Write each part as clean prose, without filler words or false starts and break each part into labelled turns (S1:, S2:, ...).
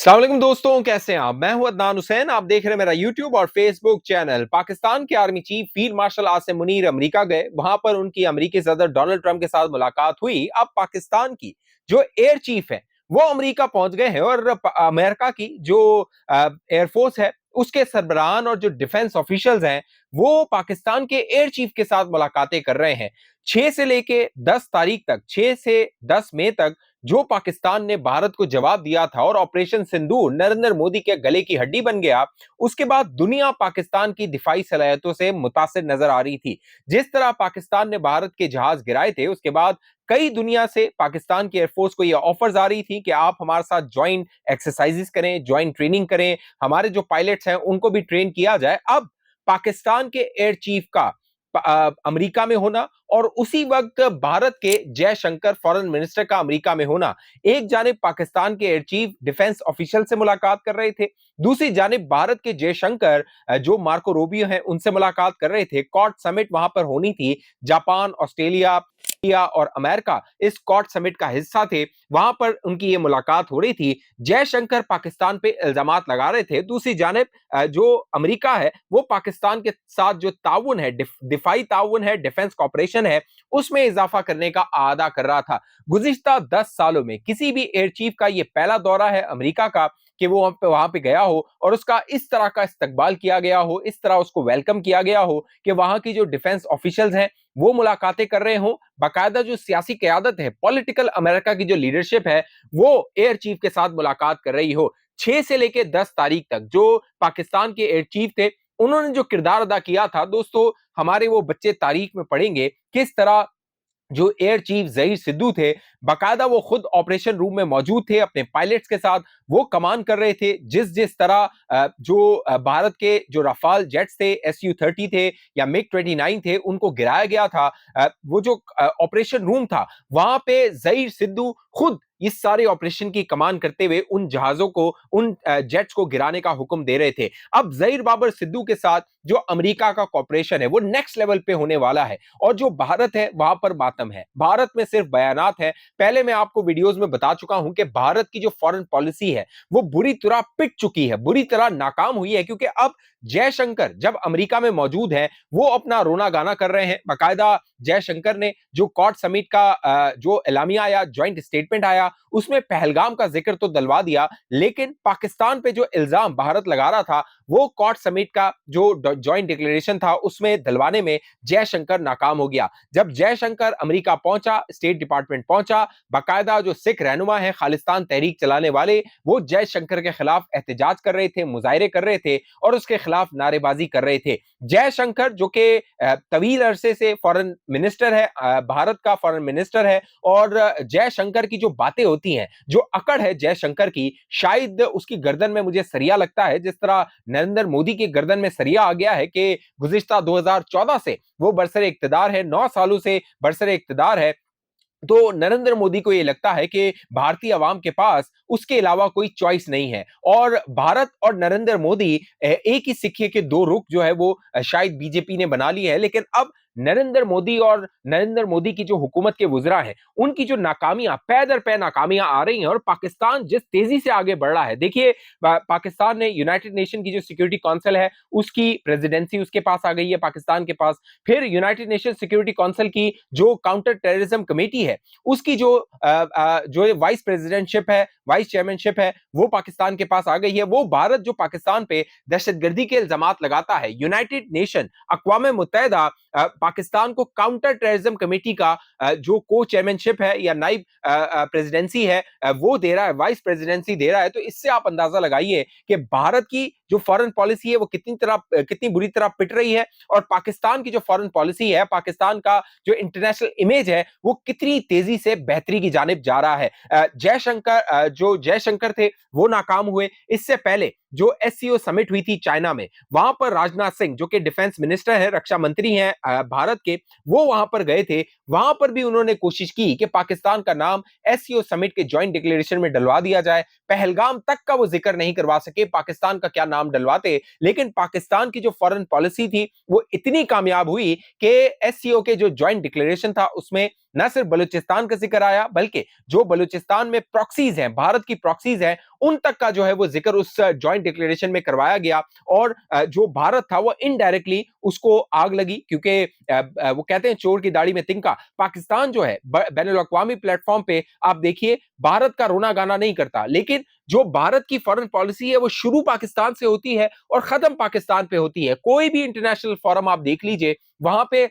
S1: अस्सलाम वालेकुम दोस्तों, कैसे हैं आप? मैं हूं अदनान हुसैन। आप देख रहे हैं मेरा यूट्यूब और फेसबुक चैनल। पाकिस्तान के army chief field marshal Asim Munir America गए। वहां पर उनकी अमेरिकी सदर डोनाल्ड ट्रंप के साथ मुलाकात हुई। अब पाकिस्तान की जो एयर चीफ है वो अमेरिका पहुंच गए हैं और अमेरिका की जो एयरफोर्स है उसके सरबराहान और जो डिफेंस ऑफिशियल्स हैं वो पाकिस्तान के एयर चीफ के साथ मुलाकातें कर रहे हैं। 6 से लेके 10 तारीख तक, 6 से 10 मई तक जो पाकिस्तान ने भारत को जवाब दिया था और ऑपरेशन सिंदूर नरेंद्र मोदी के गले की हड्डी बन गया, उसके बाद दुनिया पाकिस्तान की दिफाई सलाहियतों से मुतासिर नजर आ रही थी। जिस तरह पाकिस्तान ने भारत के जहाज गिराए थे, उसके बाद कई दुनिया से पाकिस्तान की एयरफोर्स को यह ऑफर्स आ रही थी कि आप हमारे साथ ज्वाइंट एक्सरसाइजेस करें, ज्वाइंट ट्रेनिंग करें, हमारे जो पायलट्स हैं उनको भी ट्रेन किया जाए। अब पाकिस्तान के एयर चीफ का अमेरिका में होना और उसी वक्त भारत के जयशंकर फॉरेन मिनिस्टर का अमेरिका में होना, एक जानिब पाकिस्तान के एयर चीफ डिफेंस ऑफिशियल से मुलाकात कर रहे थे, दूसरी जानिब भारत के जयशंकर जो मार्को रूबियो हैं उनसे मुलाकात कर रहे थे। कॉट समिट वहां पर होनी थी। जापान, ऑस्ट्रेलिया, इंडिया और अमेरिका इस कॉट समिट का हिस्सा थे। वहां पर उनकी ये मुलाकात हो रही थी। जयशंकर पाकिस्तान पे इल्जामात लगा रहे थे, दूसरी जानिब जो अमेरिका है वो पाकिस्तान के साथ जो ताउन है, दिफाई ताउन है, डिफेंस कॉपरेशन है, उसमें इजाफा करने का आदा कर रहा था। गुज़िश्ता 10 सालों में किसी भी एयर चीफ का ये पहला दौरा है अमेरिका का कि वो वहां पे गया हो और उसका इस तरह का इस्तकबाल किया गया हो, इस तरह उसको वेलकम किया गया हो कि वहां की जो डिफेंस ऑफिशियल्स हैं वो मुलाकातें कर रहे हो। बाकायदा जो सियासी क़यादत है, पॉलिटिकल अमेरिका की जो लीडरशिप है, वो एयर चीफ के साथ मुलाकात कर रही हो। 6 से लेके 10 तारीख तक जो पाकिस्तान के एयर चीफ थे, उन्होंने जो किरदार अदा किया था दोस्तों, हमारे वो बच्चे तारीख में पढ़ेंगे किस तरह जो एयर चीफ ज़हीर सिद्धू थे, बाकायदा वो खुद ऑपरेशन रूम में मौजूद थे अपने पायलट्स के साथ, वो कमान कर रहे थे। जिस जिस तरह भारत के जो रफाल जेट्स थे, SU-30 थे या मिग-29 थे, उनको गिराया गया था, वो जो ऑपरेशन रूम था, वहां पे ज़हीर सिद्धू खुद इस सारे ऑपरेशन की कमान करते हुए उन जहाजों को, उन जेट्स को गिराने का हुक्म दे रहे थे। अब ज़हीर बाबर सिद्धू के साथ जो अमेरिका का कॉपरेशन है वो नेक्स्ट लेवल पे होने वाला है और जो भारत है वहां पर मातम है। भारत में सिर्फ बयानात है। पहले मैं आपको वीडियोस में बता चुका हूं कि भारत की जो फॉरेन पॉलिसी है वो बुरी तरह पिट चुकी है, बुरी तरह नाकाम हुई है, क्योंकि अब जयशंकर जब अमेरिका में मौजूद है वो अपना रोना गाना कर रहे हैं। बाकायदा जयशंकर ने जो कॉट समिट का जो एलामिया आया, ज्वाइंट स्टेटमेंट आया, उसमें पहलगाम का जिक्र तो दिलवा दिया, लेकिन पाकिस्तान पे जो इल्जाम भारत लगा रहा था वो कॉट समिट का जो ज्वाइंट डिक्लेरेशन था उसमें दिलवाने में जयशंकर नाकाम हो गया। जब जयशंकर अमेरिका पहुंचा, स्टेट डिपार्टमेंट पहुंचा, बाकायदा जो सिख रहनुमा है, खालिस्तान तहरीक चलाने वाले, वो जयशंकर के खिलाफ एहतजाज कर रहे थे, मुजाहरे कर रहे थे और उसके खिलाफ नारेबाजी कर रहे थे। जयशंकर जो कि तवील अरसे से फॉरेन मिनिस्टर है, भारत का फॉरेन मिनिस्टर है, और जयशंकर की जो बातें होती हैं, जो अकड़ है जयशंकर की, शायद उसकी गर्दन में मुझे सरिया लगता है, जिस तरह नरेंद्र मोदी की गर्दन में सरिया आ गया है कि गुज़िश्ता 2014 से वो बरसरे इक्तदार है, 9 सालों से बरसरे इक्तदार है। तो नरेंद्र मोदी को ये लगता है कि भारतीय अवाम के पास उसके अलावा कोई चॉइस नहीं है और भारत और नरेंद्र मोदी एक ही सिक्के के दो रुख जो है वो शायद बीजेपी ने बना ली है। लेकिन अब नरेंद्र मोदी और नरेंद्र मोदी की जो हुकूमत के वुज़रा हैं, उनकी जो नाकामियां पै दर पै नाकामियां आ रही हैं और पाकिस्तान जिस तेजी से आगे बढ़ रहा है, देखिए पाकिस्तान ने यूनाइटेड नेशन की जो सिक्योरिटी काउंसिल है उसकी प्रेसिडेंसी उसके पास आ गई है पाकिस्तान के पास। फिर यूनाइटेड नेशन सिक्योरिटी काउंसिल की जो काउंटर टेररिज्म कमेटी है उसकी जो वाइस प्रेसिडेंटशिप है, वाइस चेयरमैनशिप है, वो पाकिस्तान के पास आ गई है। वो भारत जो पाकिस्तान पे दहशतगर्दी के इल्जामात लगाता है, यूनाइटेड नेशन, अक़वाम मुत्तहिदा पाकिस्तान को काउंटर टेररिज्म कमेटी का जो को चेयरमैनशिप है या नाइब प्रेसिडेंसी है वो दे रहा है, वाइस प्रेसिडेंसी दे रहा है। तो इससे आप अंदाजा लगाइए कि भारत की जो फॉरेन पॉलिसी है वो कितनी बुरी तरह पिट रही है और पाकिस्तान की जो फॉरेन पॉलिसी है, पाकिस्तान का जो इंटरनेशनल इमेज है वो कितनी तेजी से बेहतरी की जानिब जा रहा है। जो जयशंकर थे वो नाकाम हुए। इससे पहले जो एससीओ समिट हुई थी चाइना में, वहां पर राजनाथ सिंह जो कि डिफेंस मिनिस्टर है, रक्षा मंत्री हैं भारत के, वो वहां पर गए थे। वहां पर भी उन्होंने कोशिश की कि पाकिस्तान का नाम एससीओ समिट के ज्वाइंट डिक्लेरेशन में डलवा दिया जाए। पहलगाम तक का वो जिक्र नहीं करवा सके, पाकिस्तान का क्या नाम डलवाते, लेकिन पाकिस्तान की जो फॉरेन पॉलिसी थी वो इतनी कामयाब हुई कि एससीओ के जो ज्वाइंट डिक्लेरेशन था उसमें न सिर्फ बलूचिस्तान का जिक्र आया, बल्कि जो बलूचिस्तान में प्रॉक्सीज हैं, भारत की प्रॉक्सीज हैं, उन तक का जो है वो जिक्र उस ज्वाइंट डिक्लेरेशन में करवाया गया। और जो भारत था वो इनडायरेक्टली उसको आग लगी, क्योंकि वो कहते हैं चोर की दाढ़ी में तिनका। पाकिस्तान जो है बैनुल अक़वामी प्लेटफॉर्म पे आप देखिए भारत का रोना गाना नहीं करता, लेकिन जो भारत की फॉरेन पॉलिसी है वो शुरू पाकिस्तान से होती है और खत्म पाकिस्तान पे होती है। कोई भी इंटरनेशनल फोरम आप देख लीजिए, वहां पे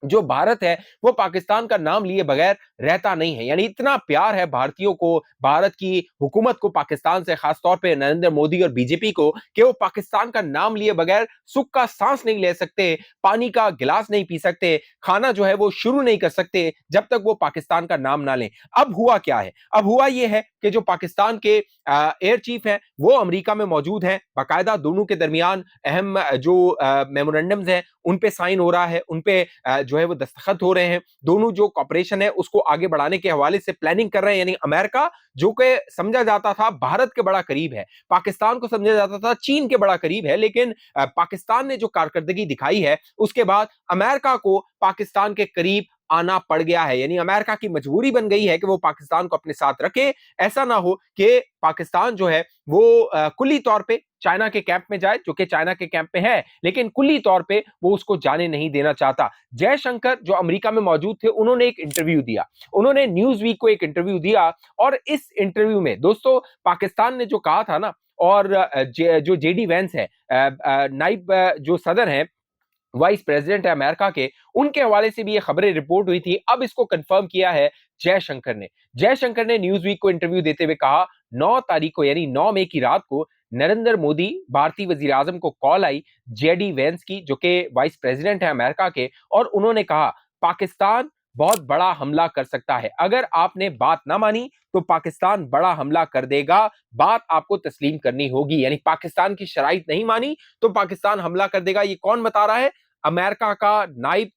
S1: जो भारत है वो पाकिस्तान का नाम लिए बगैर रहता नहीं है। यानी इतना प्यार है भारतीयों को, भारत की हुकूमत को पाकिस्तान से, खासतौर पे नरेंद्र मोदी और बीजेपी को, कि वो पाकिस्तान का नाम लिए बगैर सुख का सांस नहीं ले सकते, पानी का गिलास नहीं पी सकते, खाना जो है वो शुरू नहीं कर सकते जब तक वो पाकिस्तान का नाम ना लें। अब हुआ क्या है? अब हुआ ये है कि जो पाकिस्तान के एयर चीफ हैं वो अमेरिका में मौजूद हैं, बाकायदा दोनों के दरमियान अहम जो मेमोरेंडम्स हैं उन पे साइन हो रहा है, उन पे जो है वो दस्तखत हो रहे हैं। दोनों जो कॉपरेशन है उसको आगे बढ़ाने के हवाले से प्लानिंग कर रहे हैं। यानी अमेरिका जो कि समझा जाता था भारत के बड़ा करीब है, पाकिस्तान को समझा जाता था चीन के बड़ा करीब है, लेकिन पाकिस्तान ने जो कारकर्दगी दिखाई है उसके बाद अमेरिका को पाकिस्तान के करीब आना पड़ गया है। यानी अमेरिका की मजबूरी बन गई है कि वो पाकिस्तान को अपने साथ रखे। ऐसा ना हो कि पाकिस्तान जो है वो कुल्ली तौर पे चाइना के कैंप में जाए, जो कि चाइना के कैंप में है, लेकिन कुल्ली तौर पे वो उसको जाने नहीं देना चाहता। जयशंकर जो अमेरिका में मौजूद थे, उन्होंने एक इंटरव्यू दिया, उन्होंने न्यूज वीक को एक इंटरव्यू दिया, और इस इंटरव्यू में दोस्तों पाकिस्तान ने जो कहा था ना, और जो जेडी वैंस है, नाइब जो सदर है, वाइस प्रेसिडेंट है अमेरिका के, उनके हवाले से भी ये खबरें रिपोर्ट हुई थी। अब इसको कंफर्म किया है जयशंकर ने। जयशंकर ने न्यूज वीक को इंटरव्यू देते हुए कहा, 9 तारीख को यानी 9 मई की रात को नरेंद्र मोदी, भारतीय वजीर आजम को कॉल आई जेडी वेंस की, जो कि वाइस प्रेसिडेंट है अमेरिका के, और उन्होंने कहा पाकिस्तान बहुत बड़ा हमला कर सकता है, अगर आपने बात ना मानी तो पाकिस्तान बड़ा हमला कर देगा, बात आपको तस्लीम करनी होगी। यानी पाकिस्तान की शराइत नहीं मानी तो पाकिस्तान हमला कर देगा। ये कौन बता रहा है? अमेरिका का नाइब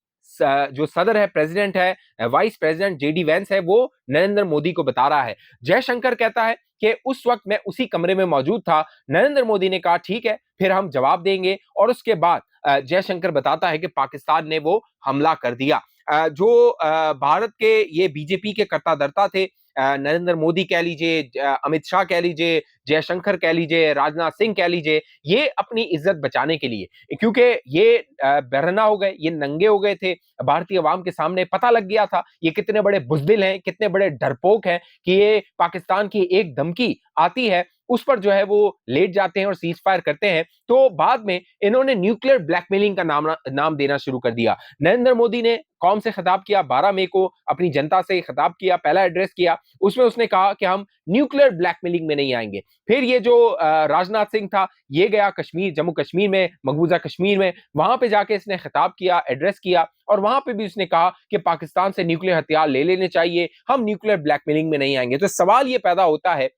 S1: जो सदर है, प्रेसिडेंट है, वाइस प्रेसिडेंट जेडी वेंस है, वो नरेंद्र मोदी को बता रहा है। जयशंकर कहता है कि उस वक्त मैं उसी कमरे में मौजूद था, नरेंद्र मोदी ने कहा ठीक है फिर हम जवाब देंगे, और उसके बाद जयशंकर बताता है कि पाकिस्तान ने वो हमला कर दिया। जो भारत के ये बीजेपी के कर्ता धर्ता थे, नरेंद्र मोदी कह लीजिए, अमित शाह कह लीजिए, जयशंकर कह लीजिए, राजनाथ सिंह कह लीजिए, ये अपनी इज्जत बचाने के लिए, क्योंकि ये बेरहना हो गए, ये नंगे हो गए थे भारतीय अवाम के सामने, पता लग गया था ये कितने बड़े बुज़दिल हैं, कितने बड़े डरपोक हैं, कि ये पाकिस्तान की एक धमकी आती है उस पर जो है वो लेट जाते हैं और सीज फायर करते हैं। तो बाद में इन्होंने न्यूक्लियर ब्लैकमेलिंग का नाम देना शुरू कर दिया। नरेंद्र मोदी ने कौम से खिताब किया, 12 मई को अपनी जनता से खिताब किया, पहला एड्रेस किया, उसमें उसने कहा कि हम न्यूक्लियर ब्लैकमेलिंग में नहीं आएंगे। फिर ये जो राजनाथ सिंह था, ये गया कश्मीर, जम्मू कश्मीर में, मकबूजा कश्मीर में, वहां पे जाके इसने खिताब किया, एड्रेस किया, और वहां पे भी उसने कहा कि पाकिस्तान से न्यूक्लियर हथियार ले लेने चाहिए, हम न्यूक्लियर ब्लैकमेलिंग में नहीं आएंगे। तो सवाल ये पैदा होता है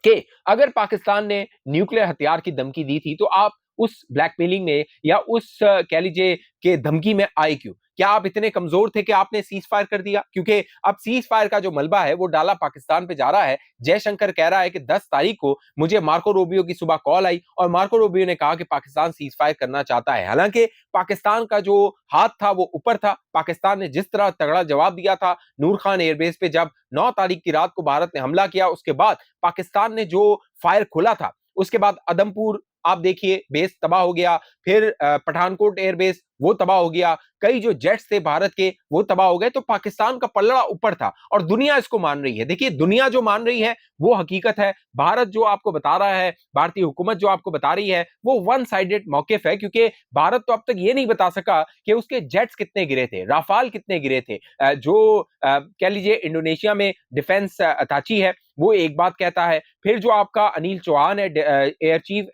S1: कि अगर पाकिस्तान ने न्यूक्लियर हथियार की धमकी दी थी तो आप उस ब्लैकमेलिंग में या उस कह लीजिए कि धमकी में आए क्यों? क्या आप इतने कमजोर थे कि आपने सीज फायर कर दिया? क्योंकि अब सीज फायर का जो मलबा है वो डाला पाकिस्तान पे जा रहा है। जयशंकर कह रहा है कि 10 तारीख को मुझे मार्को रूबियो की सुबह कॉल आई और मार्को रूबियो ने कहा कि पाकिस्तान सीज फायर करना चाहता है। हालांकि पाकिस्तान का जो हाथ था वो ऊपर था। पाकिस्तान ने जिस तरह तगड़ा जवाब दिया था नूर खान एयरबेस पे, जब 9 तारीख की रात को भारत ने हमला किया, उसके बाद पाकिस्तान ने जो फायर खोला था, उसके बाद अदमपुर आप देखिए बेस तबाह हो गया, फिर पठानकोट एयरबेस वो तबाह हो गया, कई जो जेट्स थे भारत के वो तबाह हो गए। तो पाकिस्तान का पल्ला ऊपर था और दुनिया इसको मान रही है। देखिए दुनिया जो मान रही है वो हकीकत है। भारत जो आपको बता रहा है, भारतीय हुकूमत जो आपको बता रही है, वो वन साइडेड मौकिफ है, क्योंकि भारत तो अब तक ये नहीं बता सका कि उसके जेट्स कितने गिरे थे, राफाल कितने गिरे थे। जो कह लीजिए इंडोनेशिया में डिफेंस अथाची है वो एक बात कहता है, फिर जो आपका अनिल चौहान है एयर चीफ,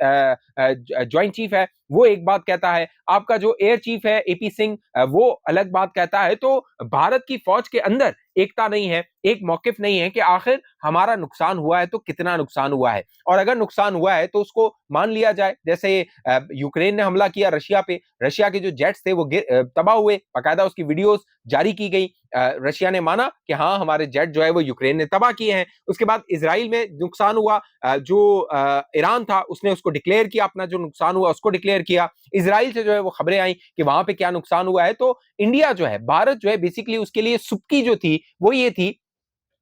S1: ज्वाइंट चीफ है, वो एक बात कहता है, आपका जो एयर चीफ है एपी सिंह वो अलग बात कहता है। तो भारत की फौज के अंदर एकता नहीं है, एक मौकिफ नहीं है कि आखिर हमारा नुकसान हुआ है तो कितना नुकसान हुआ है, और अगर नुकसान हुआ है तो उसको मान लिया जाए। जैसे यूक्रेन ने हमला किया रशिया पे, रशिया के जो जेट्स थे वो तबाह हुए, बाकायदा उसकी वीडियोस जारी की गई। रशिया ने माना कि हाँ हमारे जेट जो है वो यूक्रेन ने तबाह किए हैं। उसके बाद इसराइल में नुकसान हुआ, जो ईरान था उसने उसको डिक्लेयर किया, अपना जो नुकसान हुआ उसको डिक्लेयर किया। इसराइल से जो है वो खबरें आई कि वहां पे क्या नुकसान हुआ है। तो इंडिया जो है, भारत जो है, बेसिकली उसके लिए सुबकी जो थी वो ये थी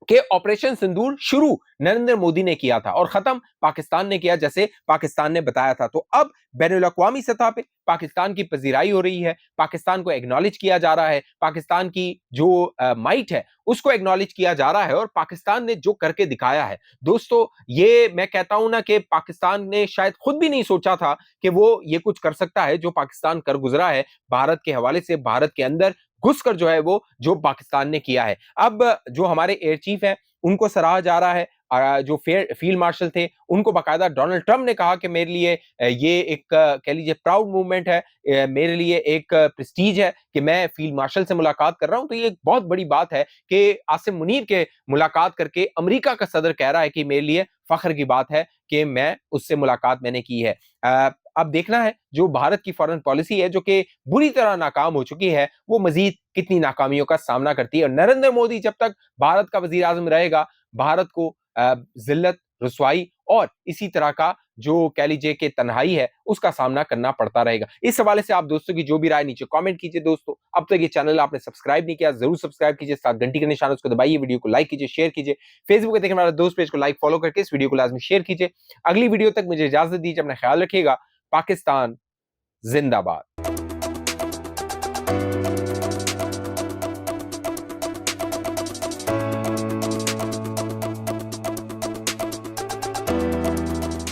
S1: कि ऑपरेशन सिंदूर शुरू नरेंद्र मोदी ने किया था और खत्म पाकिस्तान ने किया, जैसे पाकिस्तान ने बताया था। तो अब बैनुल अक़वामी सतह पे पाकिस्तान की पजीराई हो रही है, पाकिस्तान को एक्नॉलेज किया जा रहा है, पाकिस्तान की जो माइट है उसको एक्नॉलेज किया जा रहा है, और पाकिस्तान ने जो करके दिखाया है दोस्तों, ये मैं कहता हूं ना कि पाकिस्तान ने शायद खुद भी नहीं सोचा था कि वो ये कुछ कर सकता है जो पाकिस्तान कर गुजरा है भारत के हवाले से, भारत के अंदर घुसकर जो है वो जो पाकिस्तान ने किया है। अब जो हमारे एयर चीफ है उनको सराहा जा रहा है, जो फील्ड मार्शल थे उनको बाकायदा डोनाल्ड ट्रंप ने कहा कि मेरे लिए ये एक कह लीजिए प्राउड मूवमेंट है, मेरे लिए एक प्रेस्टीज है कि मैं फील्ड मार्शल से मुलाकात कर रहा हूं। तो ये एक बहुत बड़ी बात है कि आसिम मुनीर के मुलाकात करके अमेरिका का सदर कह रहा है कि मेरे लिए फख्र की बात है कि मैं उससे मुलाकात मैंने की है। अब देखना है जो भारत की फॉरेन पॉलिसी है जो कि बुरी तरह नाकाम हो चुकी है, वो मजीद कितनी नाकामियों का सामना करती है। और नरेंद्र मोदी जब तक भारत का वजीर आजम रहेगा, भारत को जिल्लत, रुसवाई और इसी तरह का जो कह लीजिए कि तन्हाई है उसका सामना करना पड़ता रहेगा। इस हवाले से आप दोस्तों की जो भी राय नीचे कमेंट कीजिए। दोस्तों अब तक ये चैनल आपने सब्सक्राइब नहीं किया, जरूर सब्सक्राइब कीजिए, साथ घंटी का निशान उसको दबाइए, वीडियो को लाइक कीजिए, शेयर कीजिए, फेसबुक पे देखने वाले दोस्त पेज को लाइक फॉलो करके इस वीडियो को लाजमी शेयर कीजिए। अगली वीडियो तक मुझे इजाजत दीजिए, अपना ख्याल रखिएगा। पाकिस्तान जिंदाबाद।